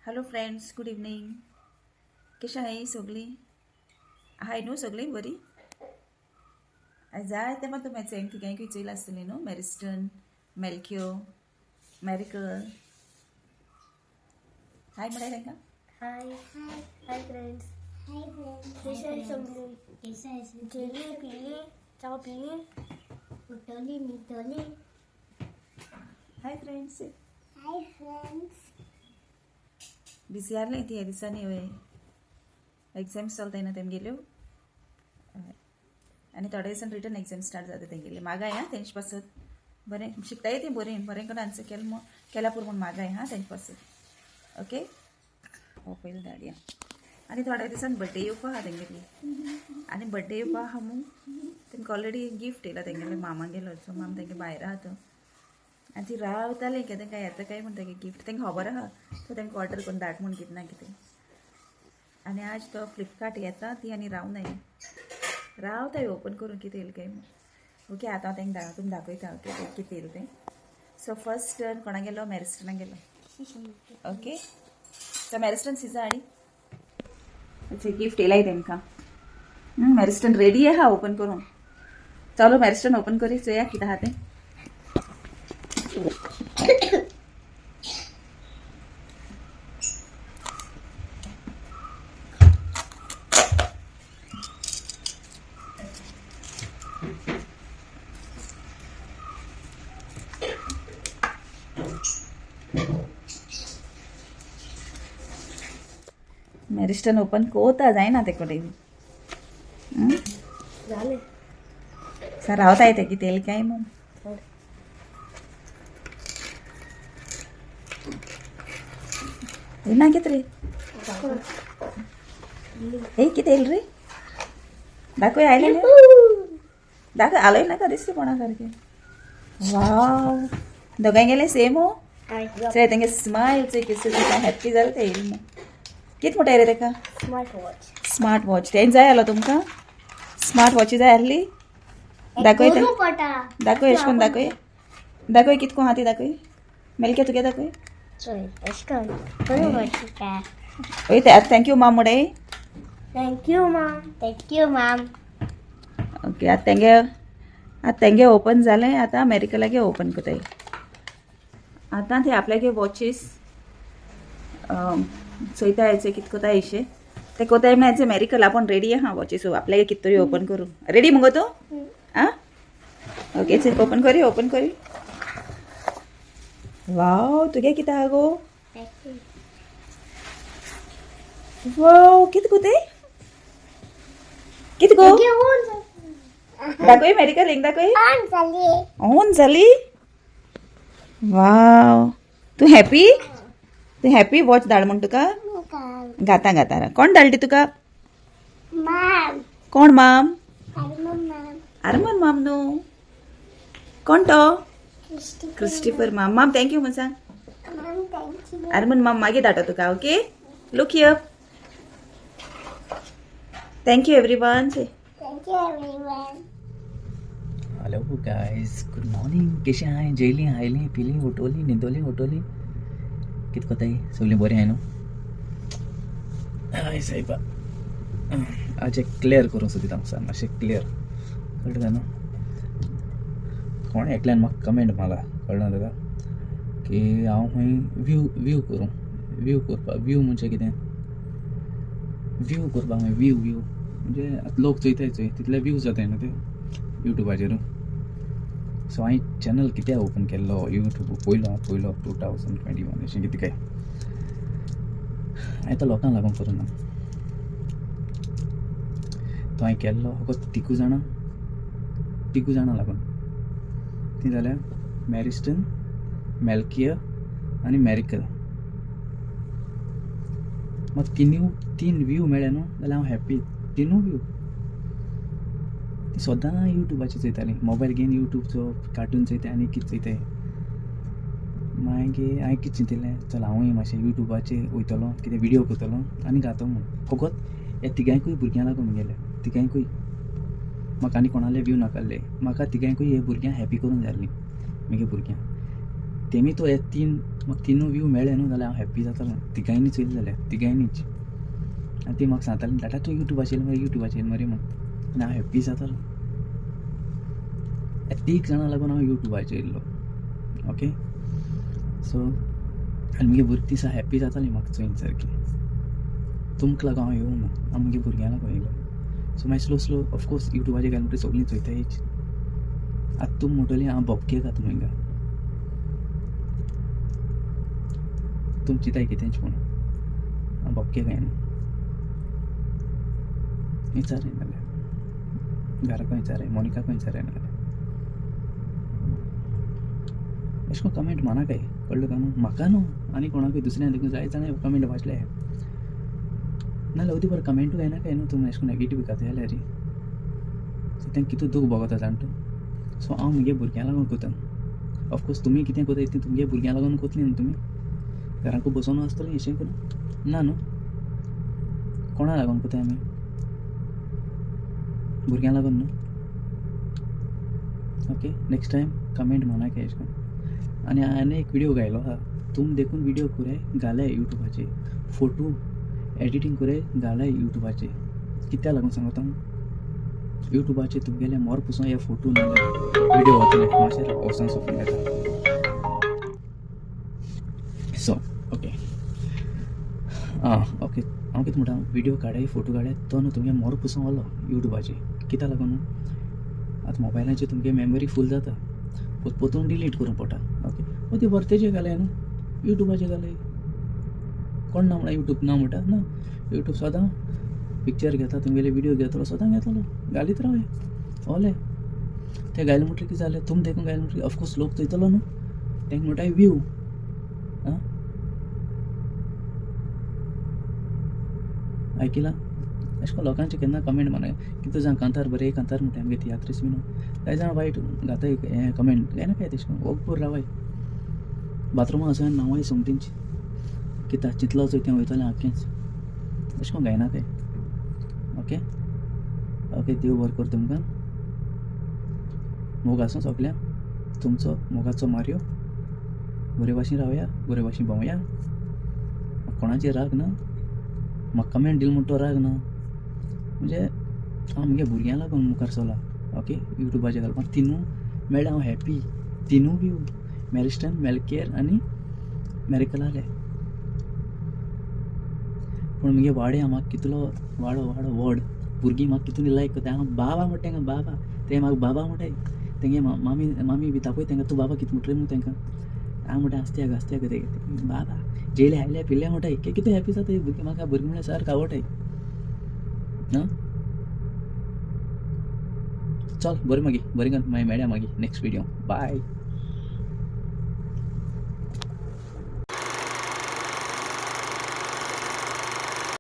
Hello friends, good evening. कशा आहे सगळी? हाय न्हू सगळी बरी? जाय तेन्ना तूं मॅचेंक तिगांयकूय चोयला आसतली न्हू, मॅरिस्टन, मेल्क्यो, मॅरिकल. हाय म्हणाय तांकां. Hi hi friends. कशा आहे सगळी? जेली पिली चाव पिली उठवली न्हिदवली. Hi friends. Hi friends. Busy आसलें ती ह्या दिसांनी हय एग्जाम्स चलताय ना तेमगेल्यो. आनी थोडे दिसान रिटर्न एग्जाम स्टार्ट जाता तेंगेली. मागाय हा तेंचे पासत बरें शिकताय ती बरें करून आन्सर केला पूर म्हूण मागाय हा तेंचे पासत. ओके हो पयलीं धाडया. आनी थोड्या दिसान बड्डे येवपा आहा तेंगेली. आनी बड्डे येवपा आहा म्हूण तेंकां ऑलरेडी गिफ्ट येयला तेंगेले मामा गेलो सो माम तेंगे भायर आहा तो. आनी ती रावताली की तेंकां येता काय म्हूण तेगे गिफ्ट तेंकां खबर आहा सो तेंकां ऑर्डर करून धाड म्हूण कितें ना कितें. आनी आज तो फ्लिपकार्ट येता ती आनी रावनाय रावताय ओपन करून कितें येयलें काय म्हूण. ओके आतां हांव तेंकां तुमकां दाखयता ओके कितें येयलें तें. सो फर्स्ट टर्न कोणा गेलो? मॅरिस्टनाक गेलो. ओके सो मॅरिस्टन सिजा हाडी गिफ्ट येयलाय तेंकां. मॅरिस्टन रेडी आहा ओपन करूंक. चलो मॅरिस्टन ओपन करी चोया कितें आहा तें. मॅरिस्टन ओपन कोता जायना ते कडेन. झाले सर रावता येते कितें येयलें काय म्हूण. येना कितें रे ए कितें येयलें रे दाखय आयलें दाखय आलोय नाका दिसता कोणा सारकें. वाव दोगांय गेलें सेम हो. चोय तेंगे स्मायल चोय कितें हॅप्पी जालें तें येयलें म्हूण. कितें म्हणटाय रे तेका? Smart watch. Smart watch. तें जाय आलो तुमकां स्मार्ट वॉची जाय आसली. दाखय तें दाखय एश कोन्न दाखय दाखय कितको आहा ती दाखय. मेलके तुगे दाखय. ओय ते थँक्यू माम म्हणय. Thank you ma'am. ओके आतां तेंगे ओपन जालें. आतां मेरिकलागे ओपन कोताय. आतां ते आपल्यागे वॉचीस चोयता यायचे कितें कोताय इशे ते कोताय म्हणायचे मेरिकल आपण रेडी आहा वॉचीस आपल्यागे कितें तरी ओपन करूं. रेडी मुगो तूं आं ओके चल ओपन करी. वाव तुगे कितें आहा गो? वाव कितें कोताय कितें गो? दाखय मेरिकल एक दाखय. ऑन जाली. वाव तू हॅपी वॉच धाड म्हण तुका घाता कोण धाडली तुका? कोण माम? आरमन माम न्हू. कोण तो? क्रिस्टिफर माम थँक्यू म्हण सांग. आरमन माम मागीर धाडटा तुका. Okay look here. Thank you everyone. Hello guys, good morning. कशें आहाय? जेयलीं आयलीं पिलीं उठोलीं न्हिदोलीं कितें कोताय सगलीं बरें आहाय न्हू? हय सायबा आज क्लियर करूं सोदिता हांव सांग मातशें क्लियर कळटा न्हू. कोण एकल्यान म्हाका कमेंट मारला कळना तुका की हांव खंय व्यू करूं. व्यू करपाक व्यू म्हणजे कितें? व्यू करपाक व्यू म्हणजे आतां लोक चोयताय चोय तितले व्यू जाताय न्हू ते युट्यूबाचेरू. सो हांवें चॅनल कित्याक ओपन केल्लो युट्यूब पयलो 2021 अशें कितें काय हांवें तो लोकांक लागून करूं ना. तो हांवें केल्लो फकत तिगू जाणां लागून. ती जाल्यार मॅरिस्टन, मेल्किया आनी मॅरिकल. म्हाका तीन व्यू मेळ्ळे न्हू जाल्यार हांव हॅप्पी. तिनूय व्यू ती सदां युट्यूबाचेर चोयतालीं. मोबायल घेवन युट्यूबचो कार्टून चोयताय आनी कितें चोयताय. मागीर हांवें कितें चिंतिल्लें चल हांवूय मातशें युट्यूबाचेर वयतलो कितें विडियो करतलो आनी घातो म्हूण. फकत ह्या तिगांयकूय भुरग्यां लागून म्हगेलें. तिगांयकूय म्हाका आनी कोणाले व्यू नाकाल्ले. म्हाका तिगांयकूय हे भुरग्यां हॅप्पी करूंक जाय आसलीं म्हगे भुरग्यां. तेमी तो हे 3 म्हाका तिनूय व्यू मेळ्ळे न्हू जाल्यार हांव हॅप्पी जातालो तिगांयनीच येयले जाल्यार तिगांयनीच आनी ती म्हाका सांगताली टाटा तूं युट्यूबाचेर मरे म्हूण आनी हांव हॅप्पी जातालो तीग जाणां लागून हांव युट्यूबाचेर येयल्लो ओके सो आनी मुगे भुरगीं दिसा हॅप्पी जातालीं म्हाका चोयन सारकी तुमकां लागून हांव येवंक ना हांव मुगे भुरग्यां लागून येयलो सो मागीर स्लो ऑफकोर्स युट्यूबाचेर घाल म्हणटरी सगळीं चोयतायच आतां तूं म्हणटली हांव भोबके घात मुंगा तुम चिंताय कितेंच पूण हांव भोबके गायना विचाराय नाल्यार घराको विचाराय मोनिकाको विचाराय नाल्यार अशें करून कमेंट मानाकाय कळ्ळें काय न्हू म्हाका न्हू आनी कोणाकूय दुसऱ्यां देखून जाय जाणां कमेंट वाचले नाल्यार अदी बरें कमेंटूय येना काय न्हू तुमी अशें करून नेगेटीव घातले जाल्यार सो तेंक कितू दूख भोगता जाण तूं सो हांव मुगे भुरग्यां लागून कोता ऑफकोर्स तुमी कितें कोताय तें तुमगे भुरग्यां लागून कोतली न्हू तुमी घराकू बसून आसतलीं अशें करून ना न्हू कोणा लागून कोताय आमी भुरग्यां लागून न्हू ओके नेक्स्ट टायम कमेंट मानाक अशें करून आनी हांवें एक विडियो घायलो आहा तुम देखून विडियो कोराय घालाय युट्यूबाचेर फोटो एडिटींग कोराय घालाय युट्यूबाचेर कित्या लागून सांगता हांव युट्यूबाचेर तुमगेले मोर पुसून हे फोटो नाजाल्यार विडियो वतले मातशें वोसोन सोंपून घेता सो ओके ओके हांव कितें म्हणटा विडियो काडाय फोटो काडाय तो न्हू तुमगे मोर पुसून व्हरलो युट्यूबाचेर कित्या लागून आतां मोबायलाचेर तुमगे मेमरी फूल जाता पोतून डिलीट करूंक पडटा ओके ती बर्तेचेर घालाय न्हू युट्यूबाचेर घालाय कोण ना म्हणा युट्यूब ना म्हणटा ना युट्यूब सदां पिक्चर घेता तुमगेले विडियो घेतलो सदां घेतलो घालीत रावय ओले ते घायले म्हणटरी कितें जालें तुम देखून घायले म्हणटरी ऑफकोर्स लोक चोयतलो न्हू तेंक म्हणटाय व्यू आं आयकिलां अशें करून लोकांचे केन्ना कमेंट मानाय कितें जाण कांतार बरें कांतार म्हणटा आमगे तियात्रीस बीन कांय जाण वायट घाताय हें कमेंट घेयना काय तेश कोन्न ओग्गूर रावाय बाथरुमा वचून नांवाय सोमतींची कित्या चिंतलो चोय तें वयतलें आख्खेंच अशें करून घायना काय ओके ओके देव बरें कर तुमकां मोग आसूं सगल्यां तुमचो मोगाचो मारयो बरे भाशेन रावया बरे भाशेन भोंवया कोणाचेर राग ना म्हाका कमेंट दिल म्हणटा तो राग ना म्हणजे हांव मुगे भुरग्यां लागून मुखार चोला ओके युट्यूबाचेर घालपाक तिनू मेळ्ळे हांव हॅप्पी तिनू व्यू मॅरिस्टन मेलकेर आनी मॅरिकलाले पूण मुगे वाडे म्हाका कितलो वाडो व्हड भुरगीं म्हाका कितून लायक कोताय हांव बाबा म्हणटा तांकां बाबा ते म्हाका बाबा म्हणटाय तेंगे मामी बी तापय तांकां तूं बाबा कितें म्हणटलें न्हू तांकां हांव म्हणटा आस्त्याक ते बाबा जेले आयले पिल्ले म्हणटाय कितें हॅप्पी जाता भुरगीं म्हाका भुरगीं म्हणल्यार सारको आवडटाय हां चल बरें मागीर बरें मेळया मागीर नेक्स्ट विडियो बाय